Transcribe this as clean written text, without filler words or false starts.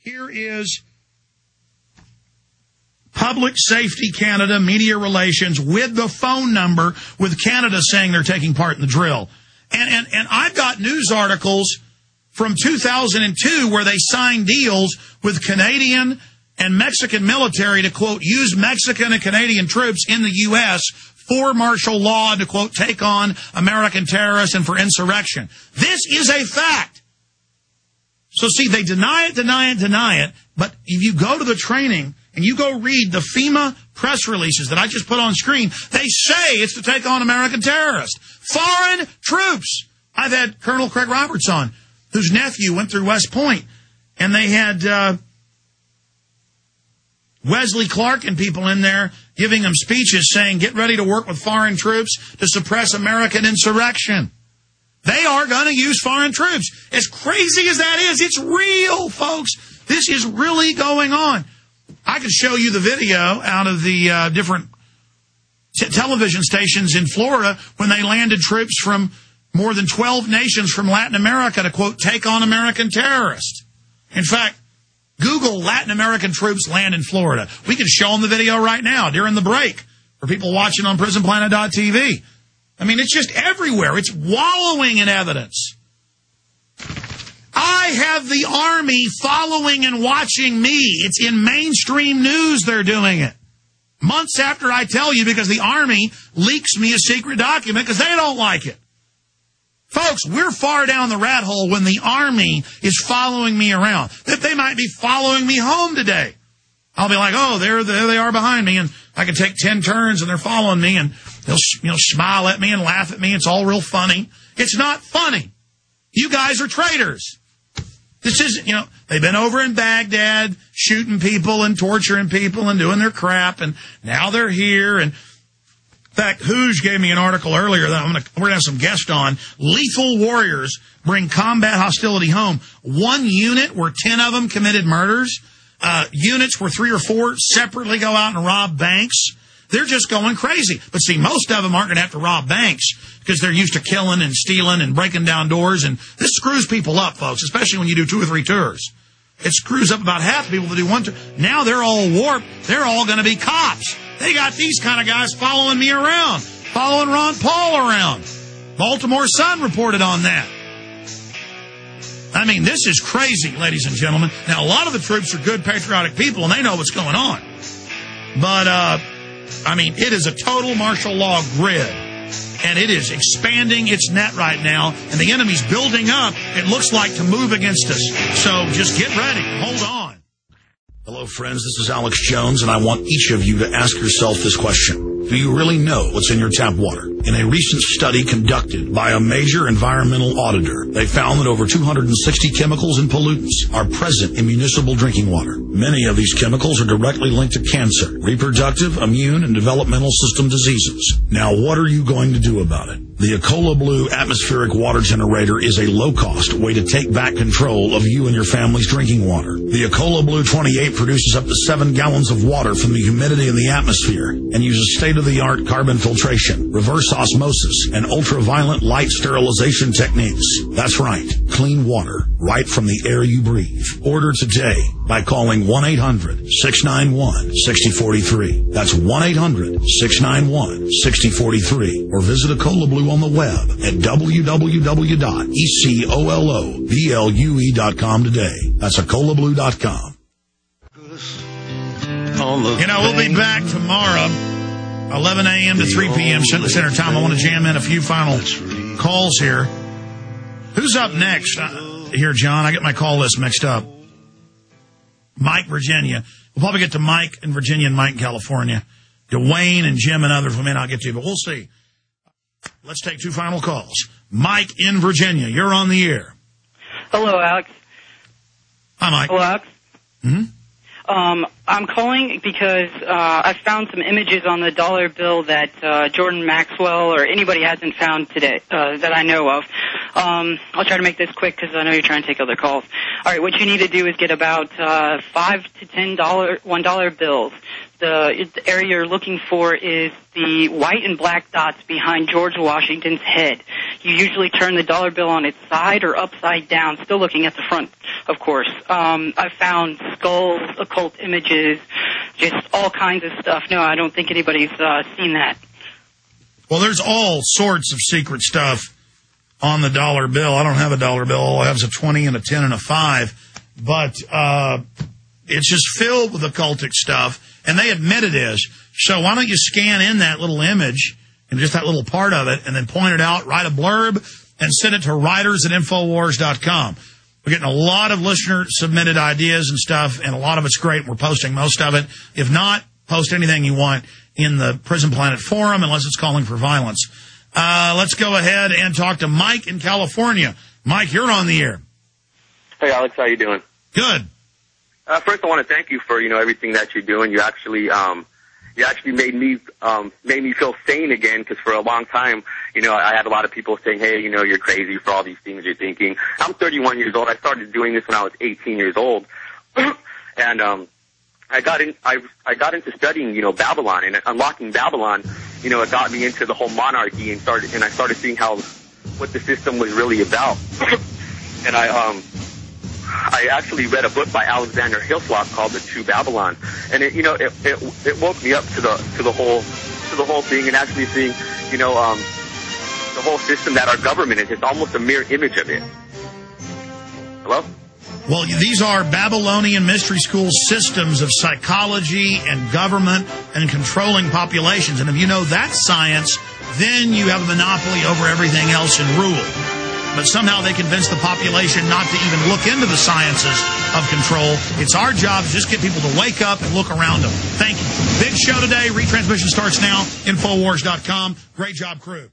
Here is Public Safety Canada Media Relations with the phone number with Canada saying they're taking part in the drill. And I've got news articles from 2002 where they signed deals with Canadian and Mexican military to, quote, use Mexican and Canadian troops in the U.S. for martial law and to, quote, take on American terrorists and for insurrection. This is a fact. So, see, they deny it, but if you go to the training and you go read the FEMA press releases that I just put on screen, they say it's to take on American terrorists. Foreign troops. I've had Colonel Craig Roberts on, whose nephew went through West Point, and they had Wesley Clark and people in there giving them speeches saying, get ready to work with foreign troops to suppress American insurrection. They are going to use foreign troops. As crazy as that is, it's real, folks. This is really going on. I could show you the video out of the different television stations in Florida when they landed troops from more than 12 nations from Latin America to, quote, take on American terrorists. In fact, Google Latin American troops land in Florida. We can show them the video right now during the break for people watching on prisonplanet.tv. I mean, it's just everywhere. It's wallowing in evidence. I have the Army following and watching me. It's in mainstream news they're doing it. Months after I tell you, because the Army leaks me a secret document because they don't like it. Folks, we're far down the rat hole when the Army is following me around. That they might be following me home today. I'll be like, oh, there they are behind me, and I can take 10 turns, and they're following me, and they'll smile at me and laugh at me. It's all real funny. It's not funny. You guys are traitors. This isn't, they've been over in Baghdad shooting people and torturing people and doing their crap, and now they're here. And in fact, Hooge gave me an article earlier that we're going to have some guests on. Lethal warriors bring combat hostility home. One unit where 10 of them committed murders. Units where 3 or 4 separately go out and rob banks. They're just going crazy. But see, most of them aren't going to have to rob banks because they're used to killing and stealing and breaking down doors. And this screws people up, folks, especially when you do 2 or 3 tours. It screws up about half the people that do 1 tour. Now they're all warped. They're all going to be cops. They got these kind of guys following me around, following Ron Paul around. Baltimore Sun reported on that. I mean, this is crazy, ladies and gentlemen. Now, a lot of the troops are good, patriotic people, and they know what's going on. But, I mean, it is a total martial law grid, and it is expanding its net right now, and the enemy's building up, it looks like, to move against us. So just get ready. Hold on. Hello, friends. This is Alex Jones, and I want each of you to ask yourself this question. Do you really know what's in your tap water? In a recent study conducted by a major environmental auditor, they found that over 260 chemicals and pollutants are present in municipal drinking water. Many of these chemicals are directly linked to cancer, reproductive, immune, and developmental system diseases. Now, what are you going to do about it? The Ecola Blue atmospheric water generator is a low-cost way to take back control of you and your family's drinking water. The Ecola Blue 28 produces up to 7 gallons of water from the humidity in the atmosphere and uses state-of-the-art carbon filtration, reverse osmosis, and ultraviolet light sterilization techniques. That's right, clean water right from the air you breathe. Order today by calling 1-800-691-6043. That's 1-800-691-6043. Or visit Ecola Blue on the web at www.ecoloblu.com today. That's ecolablue.com. We'll be back tomorrow, 11 a.m. to 3 p.m. Central Standard Time. I want to jam in a few final calls here. Who's up next? Here, John, I get my call list mixed up. Mike, Virginia. We'll probably get to Mike in Virginia and Mike in California. Dwayne and Jim and others we may not get to, but we'll see. Let's take 2 final calls. Mike in Virginia, you're on the air. Hello, Alex. Hi, Mike. Hello, Alex. Mm-hmm. I'm calling because I found some images on the dollar bill that Jordan Maxwell or anybody hasn't found today that I know of. I'll try to make this quick because I know you're trying to take other calls. All right, what you need to do is get about $5 to $10 $1 bills. The area you're looking for is the white and black dots behind George Washington's head. you usually turn the dollar bill on its side or upside down, still looking at the front, of course. I've found skulls, occult images, just all kinds of stuff. No, I don't think anybody's seen that. Well, there's all sorts of secret stuff on the dollar bill. I don't have a dollar bill. All I have is a 20 and a 10 and a 5. But it's just filled with occultic stuff, and they admit it is. So why don't you scan in that little image and just that little part of it and then point it out, write a blurb, and send it to writers@infowars.com. We're getting a lot of listener-submitted ideas and stuff, and a lot of it's great. We're posting most of it. If not, post anything you want in the Prison Planet forum, unless it's calling for violence. Let's go ahead and talk to Mike in California. Mike, you're on the air. Hey, Alex, how you doing? Good. First, I want to thank you for everything that you're doing. You actually made me feel sane again, because for a long time, I had a lot of people saying, hey, you're crazy for all these things you're thinking. I'm 31 years old. I started doing this when I was 18 years old, and I got into studying Babylon, and unlocking Babylon. It got me into the whole monarchy, and I started seeing what the system was really about. And I actually read a book by Alexander Hislop called The True Babylon, and it woke me up to the whole thing, and actually seeing the whole system that our government is. It's almost a mirror image of it. Hello? Well, these are Babylonian mystery school systems of psychology and government and controlling populations. And if you know that science, then you have a monopoly over everything else and rule. But somehow they convince the population not to even look into the sciences of control. It's our job to just get people to wake up and look around them. Thank you. Big show today. Retransmission starts now. Infowars.com. Great job, crew.